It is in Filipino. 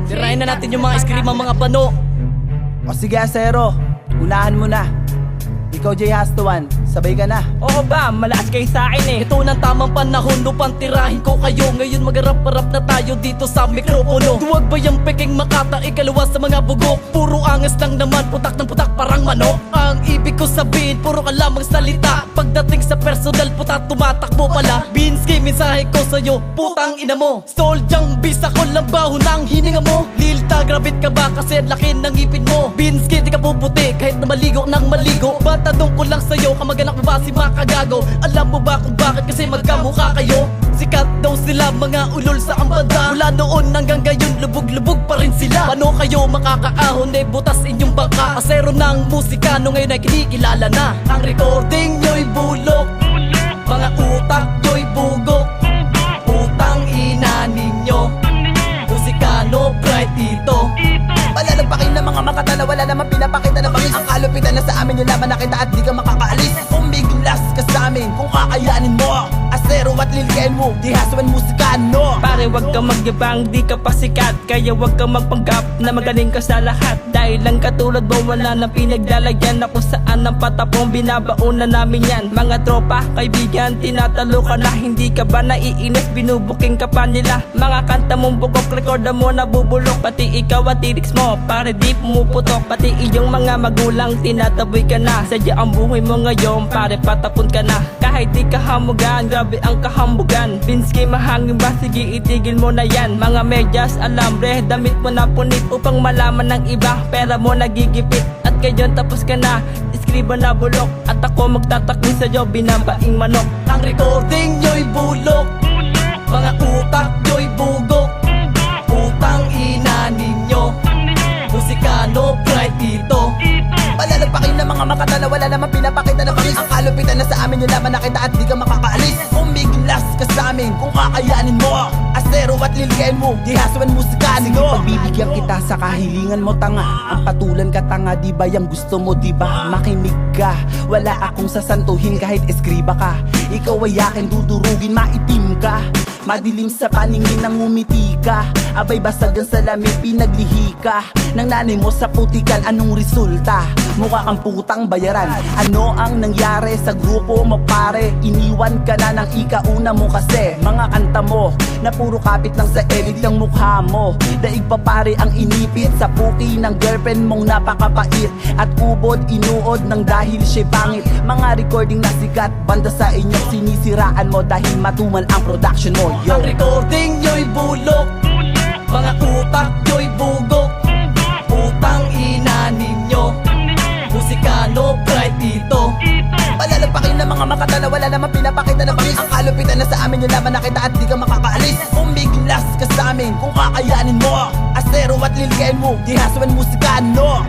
Tirahin na natin yung mga scream ang mga bano. O sige Asero, unahan mo na. Ikaw Jay Hastuan, sabay ka na. Oo ba, malakas kayo sa akin eh. Ito ng tamang panahon upang tirahin ko kayo. Ngayon magarap-harap na tayo dito sa mikropono. Tuwag ba yung peking makata, ikalawa sa mga bugok? Puro angas lang naman, putak ng putak parang manok. Ang ibig ko sabihin, puro ka lamang salita. Pagdating sa personal, puta tumatakbo pala. Binsky, mensahe ko sa'yo, putang ina mo. Soljang bisa ko lang baho ng hininga mo. Lil Tag, grabit ka ba kasi ang laki ng ngipin mo? Binsky, di ka puputi kahit na maligo ng maligo. Tanong ko lang sa'yo, kamag-anak mo ba si Makagago? Alam mo ba kung bakit kasi magkamukha kayo? Sikat daw sila, mga ulol sa ambanda. Mula noon hanggang ngayon, lubog-lubog pa rin sila. Paano kayo makakaahon, eh butas inyong bangka? Asero ng musikano ngayon ay kinikilala na. Ang recording nyo'y bulok, mga utak nyo'y bugok. Utang ina ninyo, musikano bright dito. Palalagpakin ng mga makatala, wala naman pinapakita na bangis. Ang kalupitan na sa amin yung laban nakita at di ka makakaalis. Umiglas ka sa amin kung kakayanin mo. Asero at lilikain mo, di hasuan musikano. Pare wag kang magyabang, di ka pa sikat. Kaya wag kang magpanggap na magaling ka sa lahat. Dahil lang katulad mo wala nang pinaglalagyan. Na kung saan ang patapong binabauna namin yan. Mga tropa, kaibigan, tinatalo ka na. Hindi ka ba naiinis, binubuking ka pa nila. Mga kanta mong bugok, rekorda mo nabubulok. Pati ikaw at lyrics mo, pare di pumuputok. Pati iyong mga magulang, tinataboy ka na. Sadya ang buhay mo ngayon, pare patapon ka na. Kahit di ka hamugan, grabe ang kahambugan. Binsky mahangin ba, sige itigil mo na yan. Mga medyas, alambre, damit mo na punit. Upang malaman ng iba, pera mo nagigipit. At kayon tapos ka na, iskriba na bulok. At ako magtatakli sa'yo, binabaing manok. Ang recording nyo'y bulok, mga utak nyo'y bugok. Utang ina ninyo, musikano bright dito. Palalagpakin ng mga makatala, wala naman pinapakita na bangis. Ang kalupitan na sa amin yung laban nakita at di ka makakaalis. Umiglas ka sa amin kung kakayanin mo. Asero at lilikain mo, di hasuan musikano. Sige, pagbibigyan kita sa kahilingan mo tanga. Ang patulan ka tanga, di ba yung gusto mo, di ba? Makinig ka, wala akong sasantuhin kahit eskriba ka. Ikaw ay akin dudurugin, maitim ka. Madilim sa paningin nang umiti ka. Abay basag ang salamin, pinaglihi ka. Nang nanay mo sa putikan, anong resulta? Mukha kang putang bayaran. Ano ang nangyari sa grupo mo pare? Iniwan ka na ng ikauna mo kasi mga kanta mo na puro kapit lang sa elite ng mukha mo. Daig pa pare ang inipit sa puki ng girlfriend mong napakapait. At ubod inuod ng dahil siya'y pangit. Mga recording na sikat, banda sa inyo sinisiraan mo dahil matumal ang production mo. Yo. Ang recording nyo'y bulok, mga utak nyo'y bugok. Utang ina ninyo, musikano bright dito. Palalagpakin ng mga makatala, wala naman pinapakita na bangis. Ang kalupitan na sa amin yung laban nakita at di ka makakaalis. Umiglas ka sa amin kung kakayanin mo. Asero at lilikain mo, di hasuan musikano.